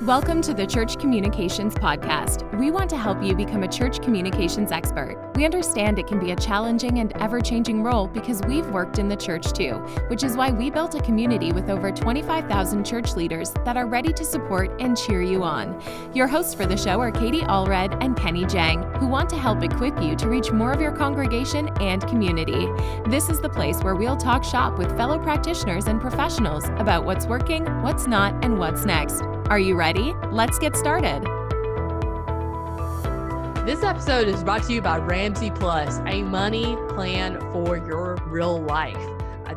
Welcome to the Church Communications Podcast. We want to help you become a church communications expert. We understand it can be a challenging and ever-changing role because we've worked in the church too, which is why we built a community with over 25,000 church leaders that are ready to support and cheer you on. Your hosts for the show are Allred and Jahng, who want to help equip you to reach more of your congregation and community. This is the place where we'll talk shop with fellow practitioners and professionals about what's working, what's not, and what's next. Are you ready? Let's get started. This episode is brought to you by Ramsey Plus, a money plan for your real life.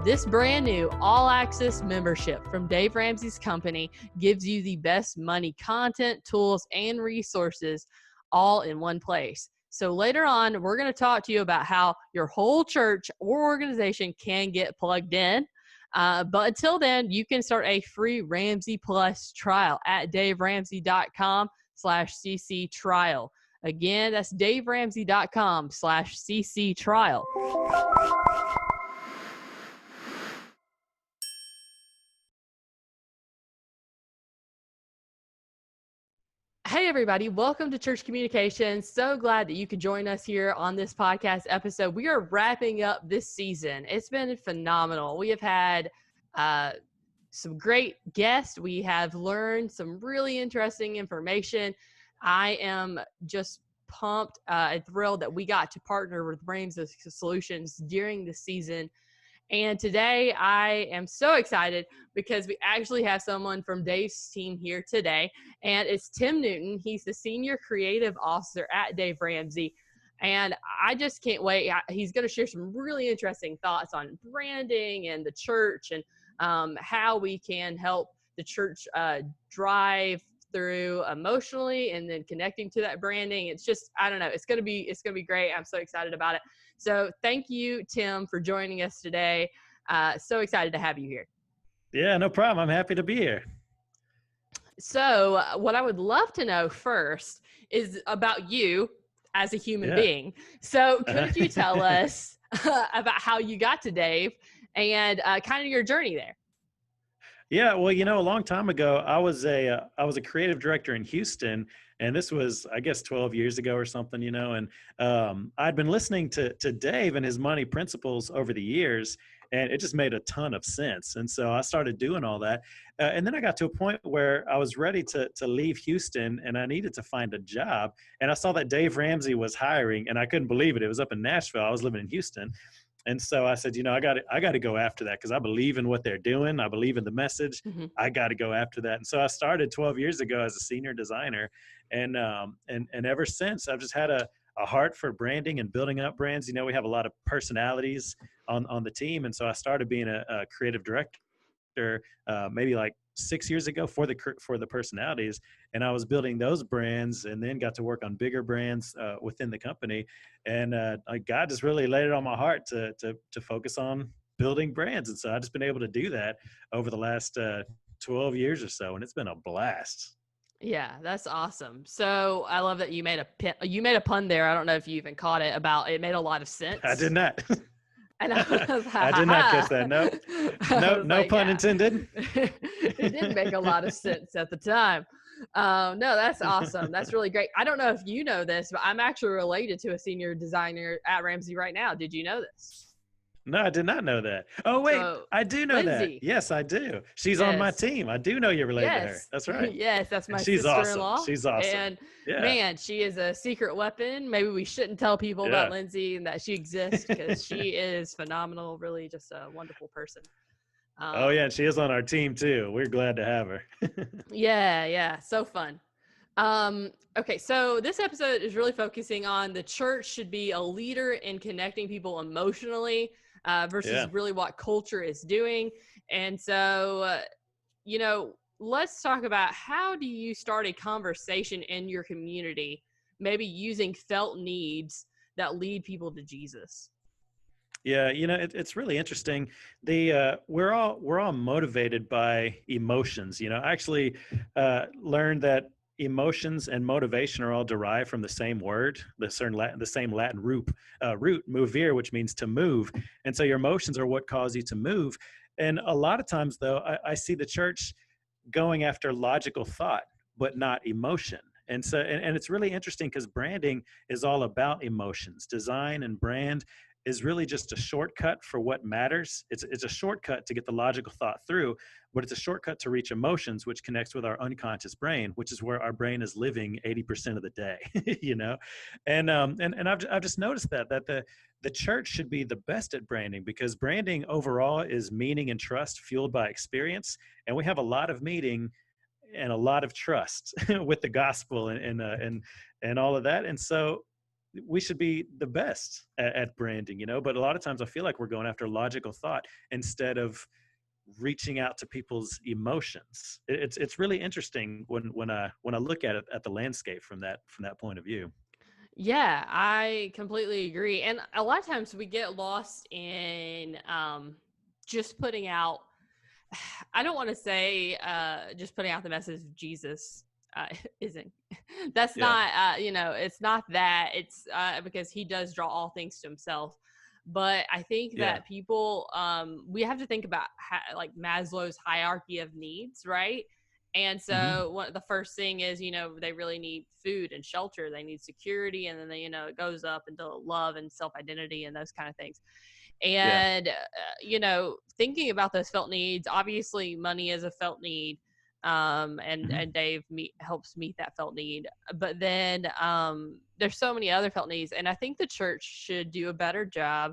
This brand new all-access membership from Dave Ramsey's company gives you the best money content, tools, and resources all in one place. So later on, we're going to talk to you about how your whole church or organization can get plugged in. But until then, you can start a free Ramsey Plus trial at daveramsey.com/cc trial. Again, that's daveramsey.com/cc trial. Hey everybody, welcome to Church Communications. So glad that you could join us here on this podcast episode. We are wrapping up this season. It's been phenomenal. We have had some great guests. We have learned some really interesting information. I am just pumped and thrilled that we got to partner with Ramsey Solutions during the season. And today I am so excited because we actually have someone from Dave's team here today, and it's Tim Newton. He's the Senior Creative Officer at Dave Ramsey, and I just can't wait. He's going to share some really interesting thoughts on branding and the church and how we can help the church drive through emotionally and then connecting to that branding. It's just, I don't know, it's going to be great. I'm so excited about it. So thank you, Tim, for joining us today. So excited to have you here. Yeah, no problem. I'm happy to be here. So what I would love to know first is about you as a human being. So could you tell us about how you got to Dave and kind of your journey there? Yeah, well, a long time ago, I was a creative director in Houston, and this was, I guess, 12 years ago or something, and I'd been listening to Dave and his money principles over the years, and it just made a ton of sense. And so I started doing all that. And then I got to a point where I was ready to leave Houston, and I needed to find a job. And I saw that Dave Ramsey was hiring, and I couldn't believe it. It was up in Nashville. I was living in Houston. And so I said, I got to go after that because I believe in what they're doing. I believe in the message. Mm-hmm. I got to go after that. And so I started 12 years ago as a senior designer. And ever since, I've just had a heart for branding and building up brands. We have a lot of personalities on the team. And so I started being a creative director maybe like 6 years ago for the personalities, and I was building those brands, and then got to work on bigger brands within the company. And God just really laid it on my heart to focus on building brands, and so I've just been able to do that over the last 12 years or so, and it's been a blast. Yeah, that's awesome. So I love that you made a pun there. I don't know if you even caught it. About it made a lot of sense. I did not. And I did not catch that. No pun intended. It did make a lot of sense at the time. No, that's awesome. That's really great. I don't know if you know this, but I'm actually related to a senior designer at Ramsey right now. Did you know this? No, I did not know that. Oh, wait, so, I do know Lindsay. That. Yes, I do. She's on my team. I do know you're related to her. That's right. Yes, that's my sister-in-law. Awesome. She's awesome. And man, she is a secret weapon. Maybe we shouldn't tell people about Lindsay and that she exists because she is phenomenal, really just a wonderful person. And she is on our team too. We're glad to have her. Yeah. So fun. Okay, so this episode is really focusing on the church should be a leader in connecting people emotionally versus really what culture is doing. And so, let's talk about how do you start a conversation in your community, maybe using felt needs that lead people to Jesus. Yeah, it's really interesting. We're all motivated by emotions. I actually learned that emotions and motivation are all derived from the same word, the same Latin root, movere, which means to move. And so your emotions are what cause you to move. And a lot of times, though, I see the church going after logical thought but not emotion. And so, and it's really interesting because branding is all about emotions. Design and brand is really just a shortcut for what matters. It's a shortcut to get the logical thought through, but it's a shortcut to reach emotions, which connects with our unconscious brain, which is where our brain is living 80% of the day, you know? And I've just noticed that the church should be the best at branding, because branding overall is meaning and trust fueled by experience. And we have a lot of meaning and a lot of trust with the gospel and all of that. And so we should be the best at branding, you know, but a lot of times I feel like we're going after logical thought instead of reaching out to people's emotions. It's really interesting when I look at it, at the landscape from that point of view. Yeah, I completely agree. And a lot of times we get lost in just putting out, I don't want to say just putting out the message of Jesus uh, isn't, that's Yeah. not, it's not that. It's because he does draw all things to himself. But I think Yeah. that people, we have to think about like Maslow's hierarchy of needs, right? And Hmm. so the first thing is, they really need food and shelter. They need security. And then, it goes up into love and self-identity and those kind of things. Yeah. And, thinking about those felt needs, obviously money is a felt need. Hmm. And Dave helps meet that felt need. But then there's so many other felt needs. And I think the church should do a better job,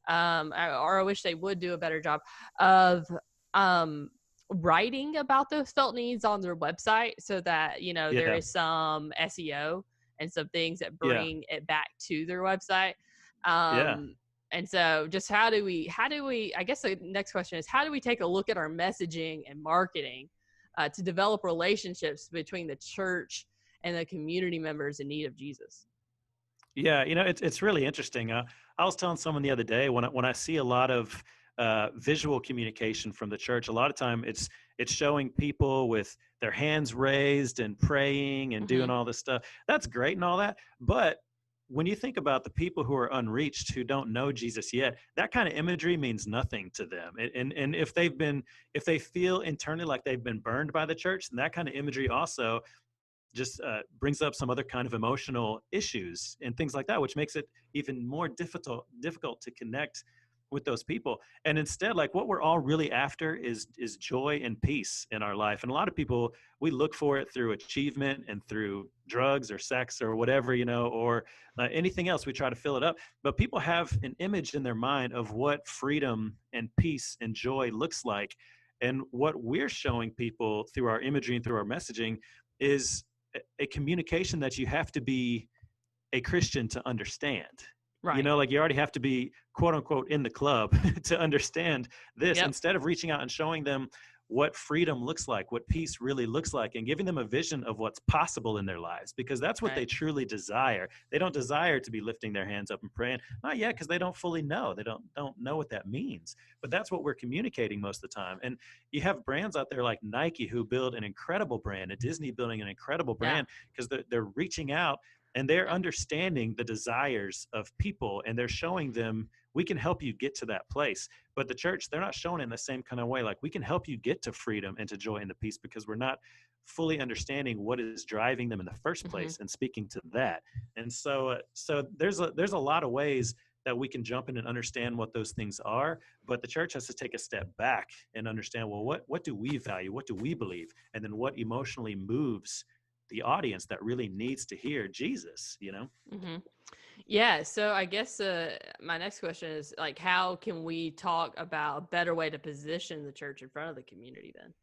or I wish they would do a better job of um, writing about those felt needs on their website, so that, there Yeah. is some SEO and some things that Yeah. bring it back to their website. Yeah. Um, and so just how do we, I guess the next question is, how do we take a look at our messaging and marketing to develop relationships between the church and the community members in need of Jesus? Yeah, you know, it's really interesting. I was telling someone the other day, when I see a lot of visual communication from the church, a lot of time it's showing people with their hands raised and praying and doing Hmm. all this stuff. That's great and all that, but when you think about the people who are unreached, who don't know Jesus yet, that kind of imagery means nothing to them. And if they feel internally like they've been burned by the church, then that kind of imagery also just brings up some other kind of emotional issues and things like that, which makes it even more difficult to connect with those people. And instead, like, what we're all really after is joy and peace in our life. And a lot of people, we look for it through achievement and through drugs or sex or whatever, you know, or anything else. We try to fill it up. But people have an image in their mind of what freedom and peace and joy looks like. And what we're showing people through our imagery and through our messaging is a communication that you have to be a Christian to understand. You Right. know, like, you already have to be quote unquote in the club to understand this, Yep. instead of reaching out and showing them what freedom looks like, what peace really looks like, and giving them a vision of what's possible in their lives, because that's what they Right. truly desire. They don't desire to be lifting their hands up and praying, not yet, because they don't fully know. They don't know what that means. But that's what we're communicating most of the time. And you have brands out there like Nike who build an incredible brand, and Disney building an incredible Yeah. brand, because they're reaching out and they're Yeah. understanding the desires of people, and they're showing them, we can help you get to that place. But the church, they're not showing it in the same kind of way, like, we can help you get to freedom and to joy and the peace, because we're not fully understanding what is driving them in the first Hmm. place and speaking to that. And so there's a lot of ways that we can jump in and understand what those things are, but the church has to take a step back and understand, well, what do we value, what do we believe, and then what emotionally moves the audience that really needs to hear Jesus, you know? Hmm. Yeah. So I guess my next question is, like, how can we talk about a better way to position the church in front of the community then?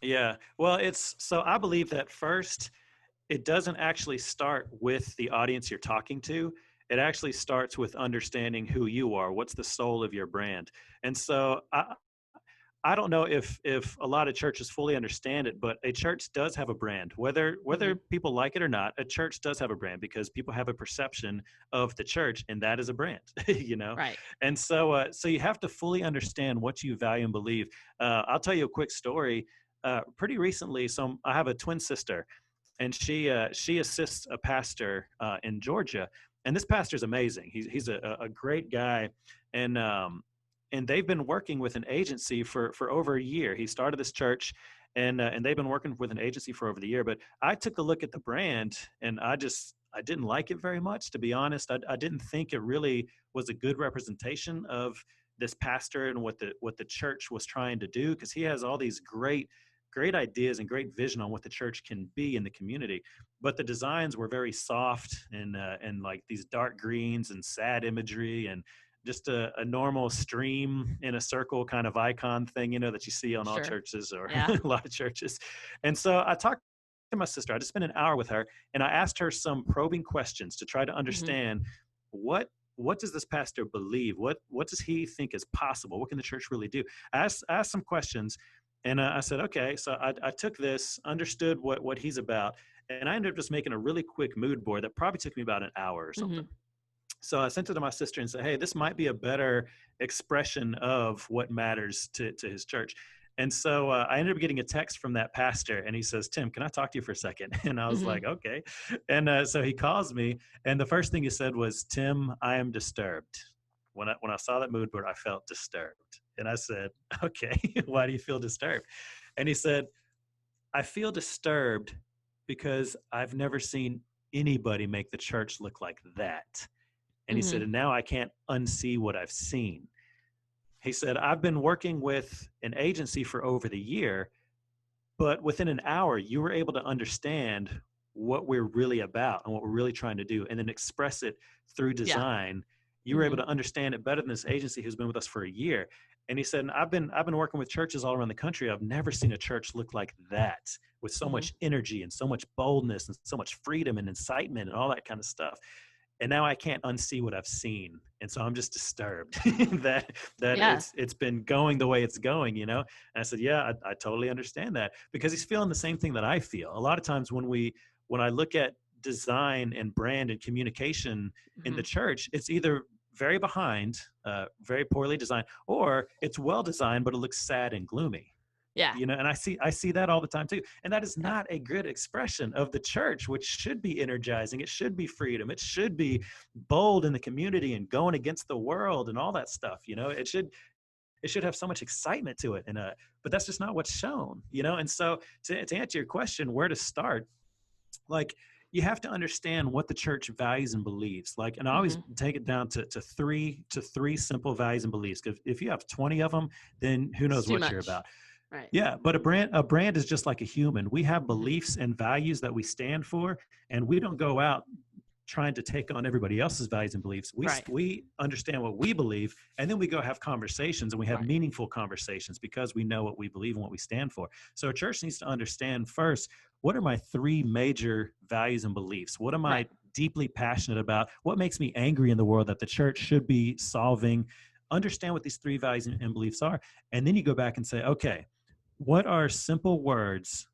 Yeah. Well, so I believe that first, it doesn't actually start with the audience you're talking to. It actually starts with understanding who you are. What's the soul of your brand? And so I don't know if a lot of churches fully understand it, but a church does have a brand. Whether Hmm. people like it or not, a church does have a brand, because people have a perception of the church, and that is a brand, you know. Right. And so you have to fully understand what you value and believe. I'll tell you a quick story. Pretty recently, so I have a twin sister, and she assists a pastor in Georgia, and this pastor is amazing. He's a great guy, and they've been working with an agency for over a year. He started this church, and they've been working with an agency for over the year. But I took a look at the brand, and I didn't like it very much, to be honest. I didn't think it really was a good representation of this pastor and what the church was trying to do, because he has all these great ideas and great vision on what the church can be in the community. But the designs were very soft and like these dark greens and sad imagery and just a normal stream in a circle kind of icon thing, that you see on all Sure. churches or Yeah. a lot of churches. And so I talked to my sister. I just spent an hour with her, and I asked her some probing questions to try to understand what does this pastor believe? What does he think is possible? What can the church really do? I asked some questions, and I said, okay. So I took this, understood what he's about, and I ended up just making a really quick mood board that probably took me about an hour or something. So I sent it to my sister and said, hey, this might be a better expression of what matters to his church. And so I ended up getting a text from that pastor, and he says, Tim, can I talk to you for a second? And I was like, okay. And so he calls me, and the first thing he said was, Tim, I am disturbed. When I saw that mood board, I felt disturbed. And I said, okay, why do you feel disturbed? And he said, I feel disturbed because I've never seen anybody make the church look like that. And he said, and now I can't unsee what I've seen. He said, I've been working with an agency for over the year, but within an hour, you were able to understand what we're really about and what we're really trying to do, and then express it through design. You were able to understand it better than this agency who's been with us for a year. And he said, and I've been working with churches all around the country. I've never seen a church look like that, with so much energy and so much boldness and so much freedom and incitement and all that kind of stuff. And now I can't unsee what I've seen. And so I'm just disturbed that it's been going the way it's going, And I said, yeah, I totally understand that, because he's feeling the same thing that I feel. A lot of times when I look at design and brand and communication in the church, it's either very behind, very poorly designed, or it's well designed, but it looks sad and gloomy. Yeah. And I see that all the time too. And that is not a good expression of the church, which should be energizing. It should be freedom. It should be bold in the community and going against the world and all that stuff. It should have so much excitement to it. But that's just not what's shown, And so to answer your question, where to start, you have to understand what the church values and believes. And I always take it down to three simple values and beliefs. Because if you have 20 of them, then who knows what you're about. Right. Yeah, but a brand is just like a human. We have beliefs and values that we stand for, and we don't go out trying to take on everybody else's values and beliefs. We understand what we believe, and then we go have conversations, and we have meaningful conversations because we know what we believe and what we stand for. So a church needs to understand first, what are my three major values and beliefs? What am I deeply passionate about? What makes me angry in the world that the church should be solving? Understand what these three values and beliefs are, and then you go back and say, okay, what are simple words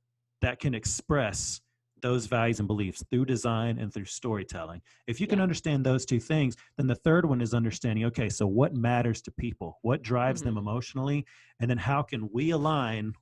that can express those values and beliefs through design and through storytelling? If you can understand those two things, then the third one is understanding, okay, so what matters to people? What drives them emotionally? And then how can we align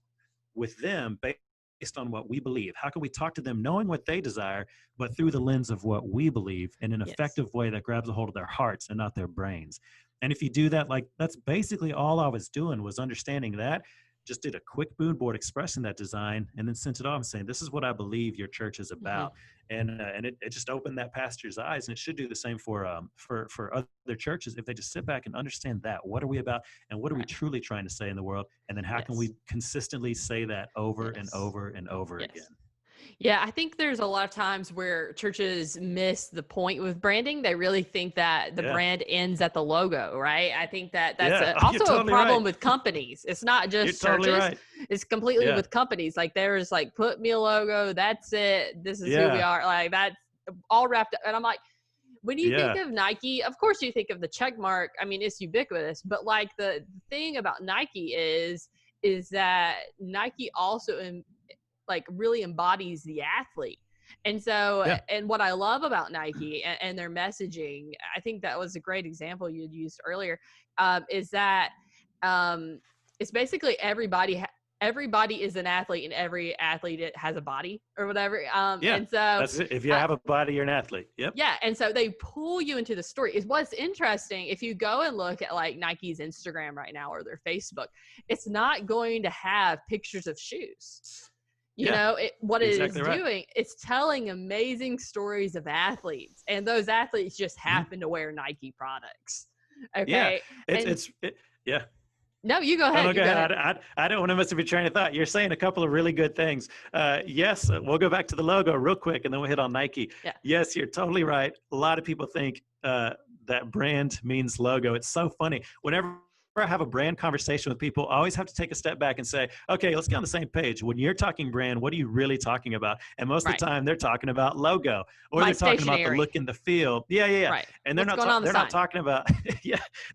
with them based on what we believe? How can we talk to them knowing what they desire, but through the lens of what we believe in an effective way that grabs a hold of their hearts and not their brains? And if you do that, that's basically all I was doing, was understanding that. Just did a quick mood board expressing that design, and then sent it off and saying, this is what I believe your church is about. And it just opened that pastor's eyes, and it should do the same for other churches if they just sit back and understand that. What are we about, and what are we truly trying to say in the world? And then how can we consistently say that over and over and over again? Yeah, I think there's a lot of times where churches miss the point with branding. They really think that the brand ends at the logo, right? I think that's also totally a problem with companies. It's not just churches. Totally it's completely with companies. There's put me a logo. That's it. This is who we are. That's all wrapped up. And I'm like, when you think of Nike, of course you think of the check mark. I mean, it's ubiquitous. But the thing about Nike is that Nike also really embodies the athlete. And so, and what I love about Nike and their messaging, I think that was a great example you had used earlier, is that it's basically everybody everybody is an athlete and every athlete has a body or whatever. Yeah, And so that's it. If you have a body, you're an athlete. Yep. yeah. And so they pull you into the story. Is what's interesting. If you go and look at like Nike's Instagram right now or their Facebook, it's not going to have pictures of shoes. You know, what it is doing, it's telling amazing stories of athletes, and those athletes just happen to wear Nike products. Okay. Yeah. No, you go ahead. Oh, go ahead. I don't want to mess up your train of thought. You're saying a couple of really good things. Yes, we'll go back to the logo real quick, and then we'll hit on Nike. Yeah. Yes, you're totally right. A lot of people think that brand means logo. It's so funny. Whenever I have a brand conversation with people, I always have to take a step back and say, okay, let's get on the same page. When you're talking brand, what are you really talking about? And most of the time they're talking about logo, or they're talking about the look and the feel. Yeah. Right. And they're not talking about,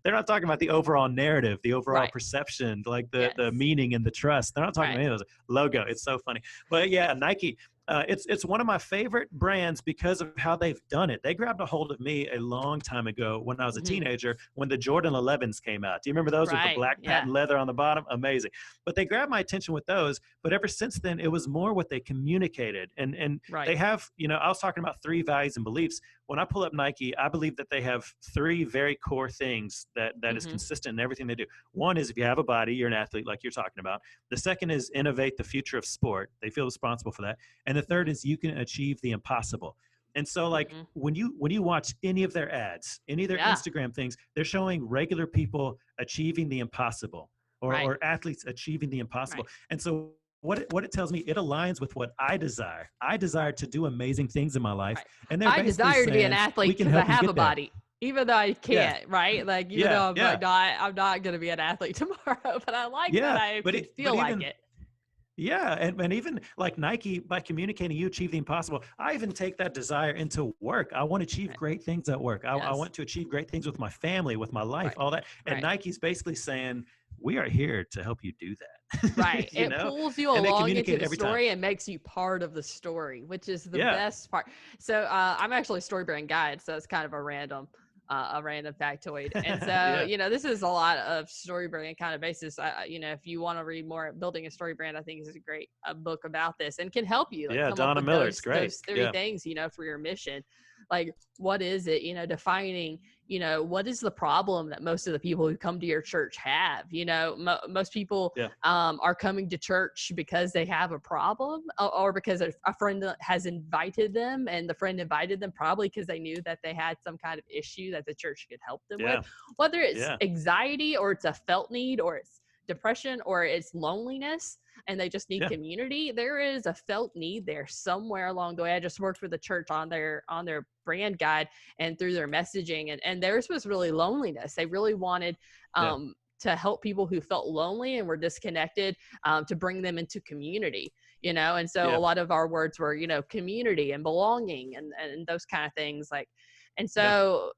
they're not talking about the overall narrative, the overall perception, like the meaning and the trust. They're not talking about any of those. Logo. It's so funny. But yeah, Nike, it's one of my favorite brands because of how they've done it. They grabbed a hold of me a long time ago when I was a teenager, when the Jordan 11s came out. Do you remember those with the black patent leather on the bottom? Amazing. But they grabbed my attention with those. But ever since then, it was more what they communicated. And they have, I was talking about 3 values and beliefs. When I pull up Nike, I believe that they have 3 very core things that is consistent in everything they do. One is if you have a body, you're an athlete like you're talking about. The second is innovate the future of sport. They feel responsible for that. And the third is you can achieve the impossible. And so like when you watch any of their ads, any of their Instagram things, they're showing regular people achieving the impossible or athletes achieving the impossible. Right. And so what it tells me, it aligns with what I desire. I desire to do amazing things in my life. Right. And I desire to be an athlete because I have a body, even though I can't, right? Like, even though I'm not going to be an athlete tomorrow, but I like that I feel like it. Yeah. And even like Nike, by communicating, you achieve the impossible. I even take that desire into work. I want to achieve great things at work. I want to achieve great things with my family, with my life, all that. And Nike's basically saying, we are here to help you do that. Right. It pulls you along into the story and makes you part of the story, which is the best part. So I'm actually a story brand guide. So it's kind of a random factoid. And so, this is a lot of story brand kind of basis. If you want to read more, Building a Story Brand, I think is a great book about this and can help you. Come Donna Miller's great. Those 3 things, for your mission. Like, what is it, defining, what is the problem that most of the people who come to your church have? Most people are coming to church because they have a problem or because a friend has invited them, and the friend invited them probably because they knew that they had some kind of issue that the church could help them with, whether it's anxiety or it's a felt need or it's depression or it's loneliness and they just need community. There is a felt need there somewhere along the way. I just worked with a church on their brand guide and through their messaging, and theirs was really loneliness. They really wanted to help people who felt lonely and were disconnected, to bring them into community, and so a lot of our words were, community and belonging and those kind of things, like, and so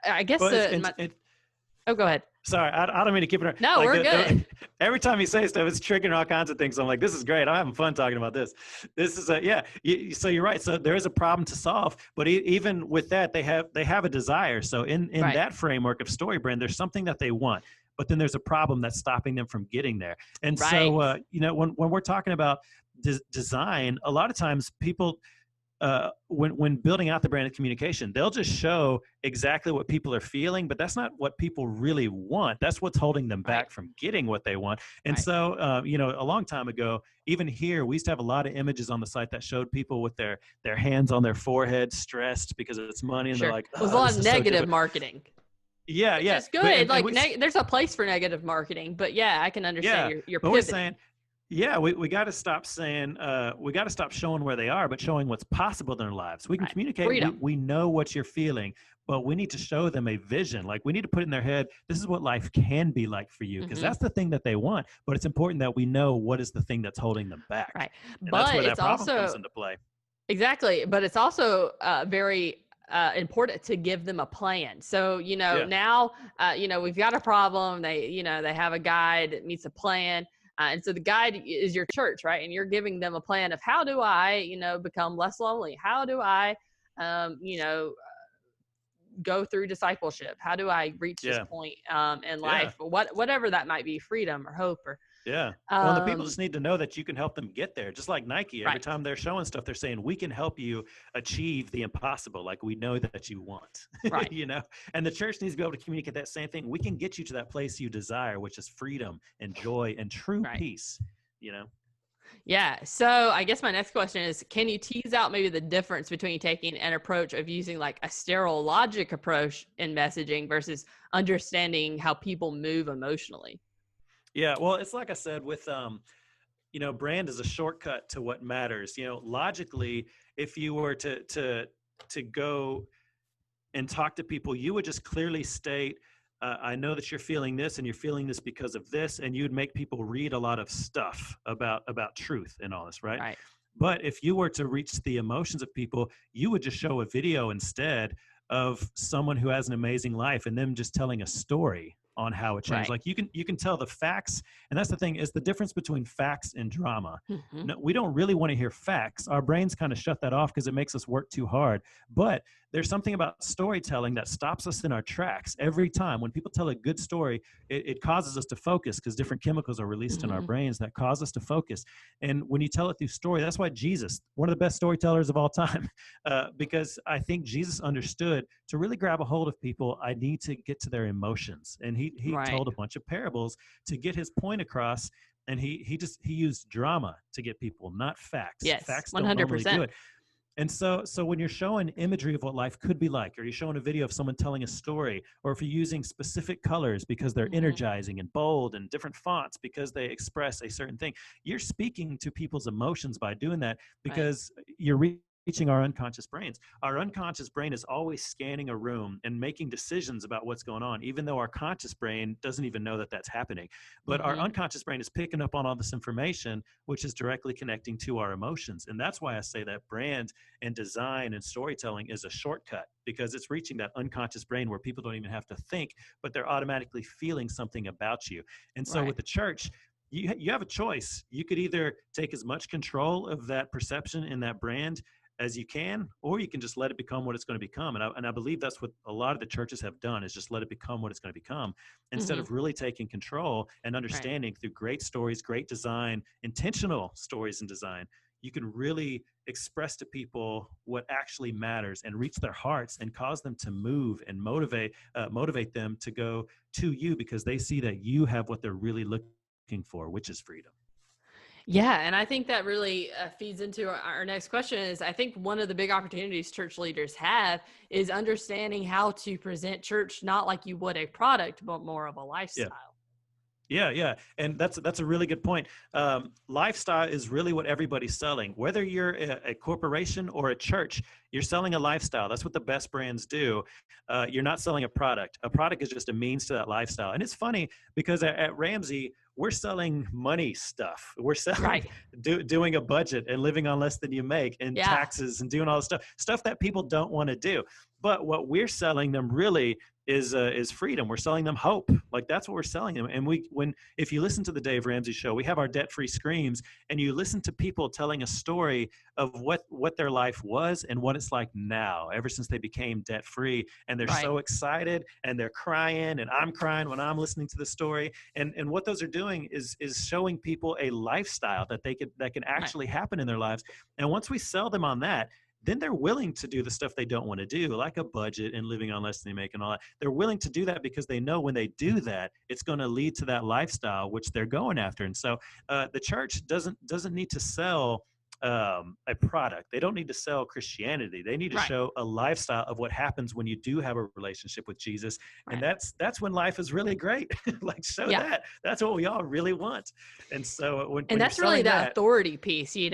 I guess oh, go ahead. Sorry, I don't mean to keep it. No, like we're good. Every time you say stuff, it's triggering all kinds of things. I'm like, this is great. I'm having fun talking about this. This is so you're right. So there is a problem to solve, but even with that, they have a desire. So in that framework of story brand, there's something that they want, but then there's a problem that's stopping them from getting there. And so when we're talking about design, a lot of times people, when building out the branded communication, they'll just show exactly what people are feeling, but that's not what people really want. That's what's holding them back from getting what they want. And so, a long time ago, even here, we used to have a lot of images on the site that showed people with their hands on their forehead, stressed because it's money. And they're like, it was a lot of negative marketing. Yeah. It's good. There's a place for negative marketing, but I can understand your pivoting. We're saying, we got to stop saying, we got to stop showing where they are, but showing what's possible in their lives. We can communicate. We know what you're feeling, but we need to show them a vision. Like, we need to put in their head, this is what life can be like for you, because that's the thing that they want. But it's important that we know what is the thing that's holding them back. Right. And but that's where that it's problem also comes into play. Exactly. But it's also very important to give them a plan. So, now, we've got a problem. They have a guide that meets a plan. And so the guide is your church, right? And you're giving them a plan of, how do I, become less lonely? How do I, go through discipleship? How do I reach this point in life? Whatever that might be, freedom or hope or Yeah. Well, and the people Um, just need to know that you can help them get there. Just like Nike, every right, time they're showing stuff, they're saying, we can help you achieve the impossible. Like we know that you want, right, you know, and the church needs to be able to communicate that same thing. We can get you to that place you desire, which is freedom and joy and true right. peace, you know? Yeah. So I guess my next question is, can you tease out maybe the difference between taking an approach of using like a sterile logic approach in messaging versus understanding how people move emotionally? Yeah. Well, it's like I said with, brand is a shortcut to what matters. Logically, if you were to go and talk to people, you would just clearly state, I know that you're feeling this and you're feeling this because of this, and you'd make people read a lot of stuff about truth and all this, right? Right. But if you were to reach the emotions of people, you would just show a video instead of someone who has an amazing life and them just telling a story on how it changed. Right. Like you can tell the facts, and that's the thing, is the difference between facts and drama. Hmm. No, we don't really want to hear facts. Our brains kind of shut that off because it makes us work too hard. But there's something about storytelling that stops us in our tracks every time. When people tell a good story, it causes us to focus because different chemicals are released in our Hmm. brains that cause us to focus. And when you tell it through story, that's why Jesus, one of the best storytellers of all time, because I think Jesus understood to really grab a hold of people, I need to get to their emotions. And he Right. told a bunch of parables to get his point across. And he used drama to get people, not facts. Yes. Facts don't normally do 100%. it. And so when you're showing imagery of what life could be like, or you're showing a video of someone telling a story, or if you're using specific colors because they're Hmm. energizing and bold, and different fonts because they express a certain thing, you're speaking to people's emotions by doing that, Right. because you're reaching our unconscious brains. Our unconscious brain is always scanning a room and making decisions about what's going on, even though our conscious brain doesn't even know that that's happening. But our Hmm. unconscious brain is picking up on all this information, which is directly connecting to our emotions. And that's why I say that brand and design and storytelling is a shortcut, because it's reaching that unconscious brain where people don't even have to think, but they're automatically feeling something about you. And so Right. with the church, you have a choice. You could either take as much control of that perception in that brand as you can, or you can just let it become what it's going to become. And I believe that's what a lot of the churches have done, is just let it become what it's going to become, instead Hmm. of really taking control and Right. understanding through great stories, great design, intentional stories and design. You can really express to people what actually matters and reach their hearts and cause them to move and motivate them to go to you, because they see that you have what they're really looking for, which is freedom. Yeah, and I think that really feeds into our next question is, I think one of the big opportunities church leaders have is understanding how to present church not like you would a product, but more of a Yeah. lifestyle. Yeah, and that's a really good point. Lifestyle is really what everybody's selling. Whether you're a corporation or a church, you're selling a lifestyle. That's what the best brands do. You're not selling a product. A product is just a means to that lifestyle. And it's funny because at Ramsey, we're selling money stuff. We're selling Right. doing a budget and living on less than you make, and Yeah. taxes, and doing all this stuff that people don't want to do. But what we're selling them really is freedom. We're selling them hope. Like that's what we're selling them. And if you listen to the Dave Ramsey show, we have our debt-free screams, and you listen to people telling a story of what their life was and what it's like now, ever since they became debt-free, and they're Right. so excited and they're crying, and I'm crying when I'm listening to the story. And what those are doing is showing people a lifestyle that can Right. actually happen in their lives. And once we sell them on that, then they're willing to do the stuff they don't want to do, like a budget and living on less than they make and all that. They're willing to do that because they know when they do that, it's going to lead to that lifestyle which they're going after. And so the church doesn't need to sell a product. They don't need to sell Christianity. They need to Right. show a lifestyle of what happens when you do have a relationship with Jesus, and Right. that's when life is really great. Like show Yeah. that. That's what we all really want. And so And when you're that's really selling the that, authority piece, in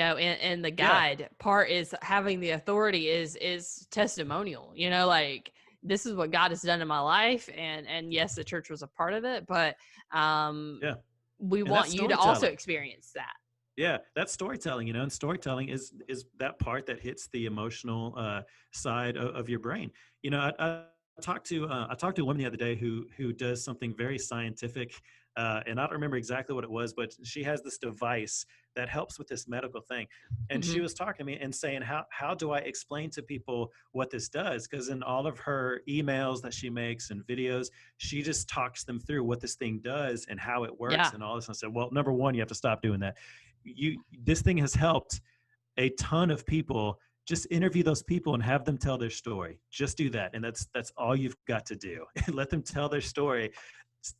the yeah, guide part is having the authority is testimonial, like this is what God has done in my life. And yes, the church was a part of it, but um, yeah, we and that's want you to also storytelling. experience that. Yeah, that's storytelling, and storytelling is that part that hits the emotional side of your brain. I talked to a woman the other day who does something very scientific. and I don't remember exactly what it was, but she has this device that helps with this medical thing. And Mm-hmm. she was talking to me and saying, how do I explain to people what this does? Because in all of her emails that she makes and videos, she just talks them through what this thing does and how it works Yeah. and all this. And I said, well, number one, you have to stop doing that. This thing has helped a ton of people. Just interview those people and have them tell their story. Just do that. And that's all you've got to do. Let them tell their story.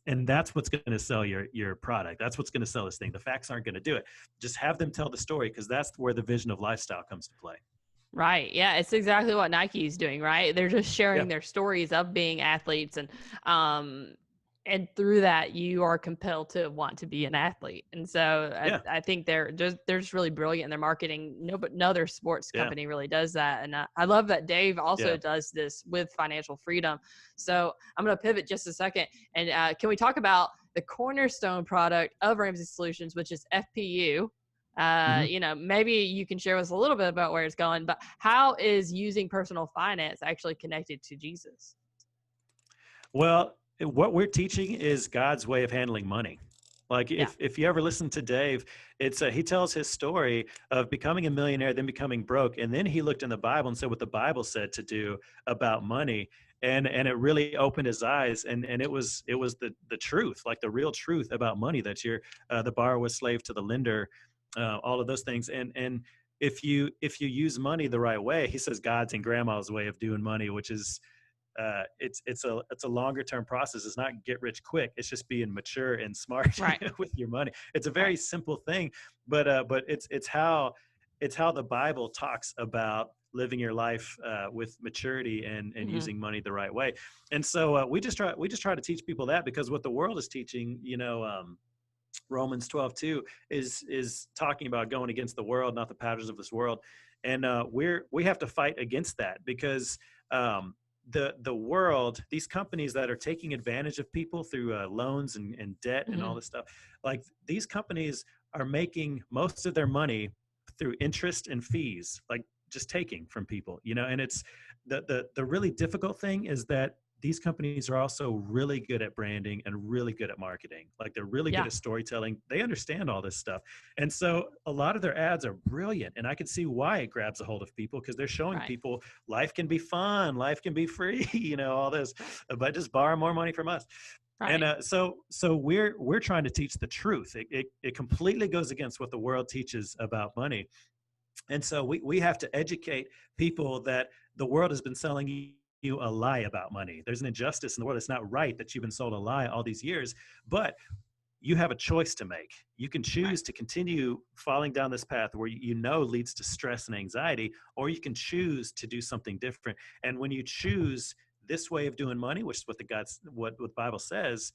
And that's what's going to sell your product. That's what's going to sell this thing. The facts aren't going to do it. Just have them tell the story, because that's where the vision of lifestyle comes to play. Right. Yeah. It's exactly what Nike's doing, right? They're just sharing Yeah. their stories of being athletes, and through that you are compelled to want to be an athlete. And so Yeah. I think they're just really brilliant in their marketing. No other sports Yeah. company really does that. And I love that Dave also Yeah. does this with financial freedom. So I'm going to pivot just a second. And can we talk about the cornerstone product of Ramsey Solutions, which is FPU? Maybe you can share with us a little bit about where it's going, but how is using personal finance actually connected to Jesus? Well, what we're teaching is God's way of handling money. Like Yeah. if you ever listen to Dave, it's he tells his story of becoming a millionaire, then becoming broke, and then he looked in the Bible and said what the Bible said to do about money, and it really opened his eyes, and it was the truth, like the real truth about money, that you're the borrower was slave to the lender, all of those things, and if you use money the right way, he says God's and grandma's way of doing money, which is it's a longer term process. It's not get rich quick. It's just being mature and smart Right. with your money. It's a very simple thing, but it's how the Bible talks about living your life with maturity and Mm-hmm. using money the right way. And so we just try to teach people that, because what the world is teaching, Romans 12:2 is talking about going against the world, not the patterns of this world. And we have to fight against that, because the world, these companies that are taking advantage of people through loans and debt and all this stuff, like these companies are making most of their money through interest and fees, like just taking from people, and it's the really difficult thing is that these companies are also really good at branding and really good at marketing. Like they're really good at storytelling. They understand all this stuff. And so a lot of their ads are brilliant. And I can see why it grabs a hold of people, because they're showing people life can be fun, life can be free, all this, but just borrow more money from us. Right. And so we're trying to teach the truth. It completely goes against what the world teaches about money. And so we have to educate people that the world has been selling you a lie about money. There's an injustice in the world. It's not right that you've been sold a lie all these years, but you have a choice to make. You can choose to continue falling down this path where leads to stress and anxiety, or you can choose to do something different. And when you choose this way of doing money, which is what the Bible says,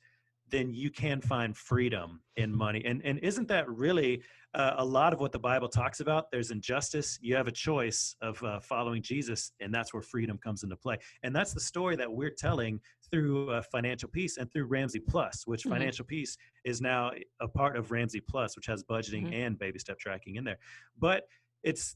then you can find freedom in money. And isn't that really a lot of what the Bible talks about? There's injustice. You have a choice of following Jesus, and that's where freedom comes into play. And that's the story that we're telling through Financial Peace and through Ramsey Plus, which Financial Peace is now a part of Ramsey Plus, which has budgeting and baby step tracking in there. But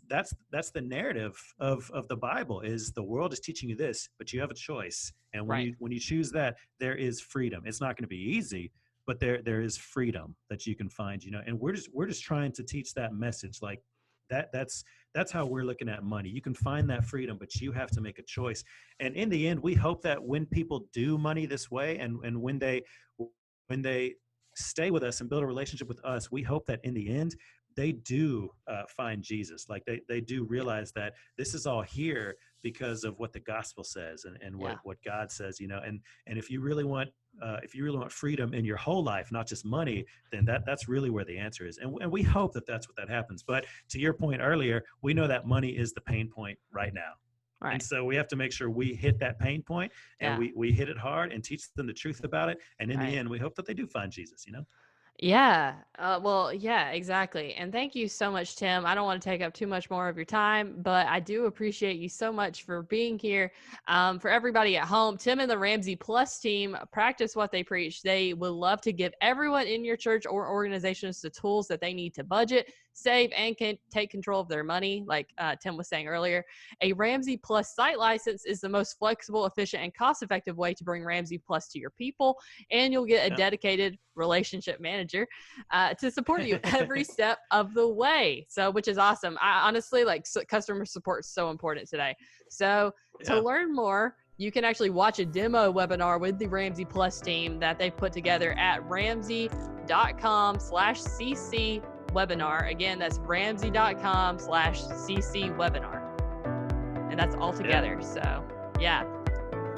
that's the narrative of the Bible, is the world is teaching you this, but you have a choice. And when you choose that, there is freedom. It's not going to be easy, but there is freedom that you can find, and we're just trying to teach that message. Like that's how we're looking at money. You can find that freedom, but you have to make a choice. And in the end, we hope that when people do money this way, and when they stay with us and build a relationship with us, we hope that in the end, they do find Jesus. Like they do realize that this is all here because of what the gospel says and what God says, and if you really want freedom in your whole life, not just money, then that's really where the answer is. And we hope that that's what that happens. But to your point earlier, we know that money is the pain point right now. Right. And so we have to make sure we hit that pain point, and we hit it hard and teach them the truth about it. And in the end, we hope that they do find Jesus, Yeah. Well, yeah, exactly. And thank you so much, Tim. I don't want to take up too much more of your time, but I do appreciate you so much for being here. For everybody at home, Tim and the Ramsey Plus team practice what they preach. They would love to give everyone in your church or organizations the tools that they need to budget, save and can take control of their money, like Tim was saying earlier. A Ramsey Plus site license is the most flexible, efficient, and cost-effective way to bring Ramsey Plus to your people, and you'll get a dedicated relationship manager to support you every step of the way. So, which is awesome. I honestly, customer support is so important today. So to learn more, you can actually watch a demo webinar with the Ramsey Plus team that they put together at ramsey.com/cc webinar. Again, that's ramsey.com/cc webinar. And that's all together. So yeah.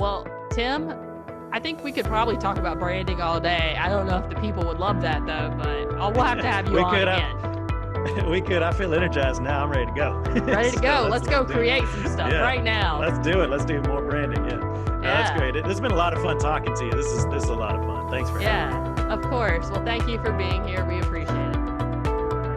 Well, Tim, I think we could probably talk about branding all day. I don't know if the people would love that though, but we'll have to have you on again. We could. I feel energized now. I'm ready to go. Ready to go. Let's go create some stuff right now. Let's do it. Let's do more branding. That's great. It's been a lot of fun talking to you. This is a lot of fun. Thanks for having me. Of course. Well, thank you for being here. We appreciate it.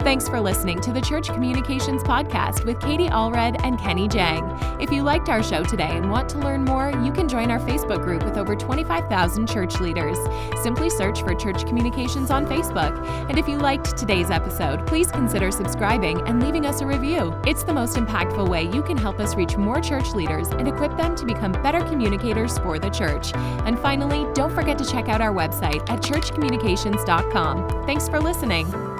Thanks for listening to the Church Communications Podcast with Katie Allred and Kenny Jahng. If you liked our show today and want to learn more, you can join our Facebook group with over 25,000 church leaders. Simply search for Church Communications on Facebook. And if you liked today's episode, please consider subscribing and leaving us a review. It's the most impactful way you can help us reach more church leaders and equip them to become better communicators for the church. And finally, don't forget to check out our website at churchcommunications.com. Thanks for listening.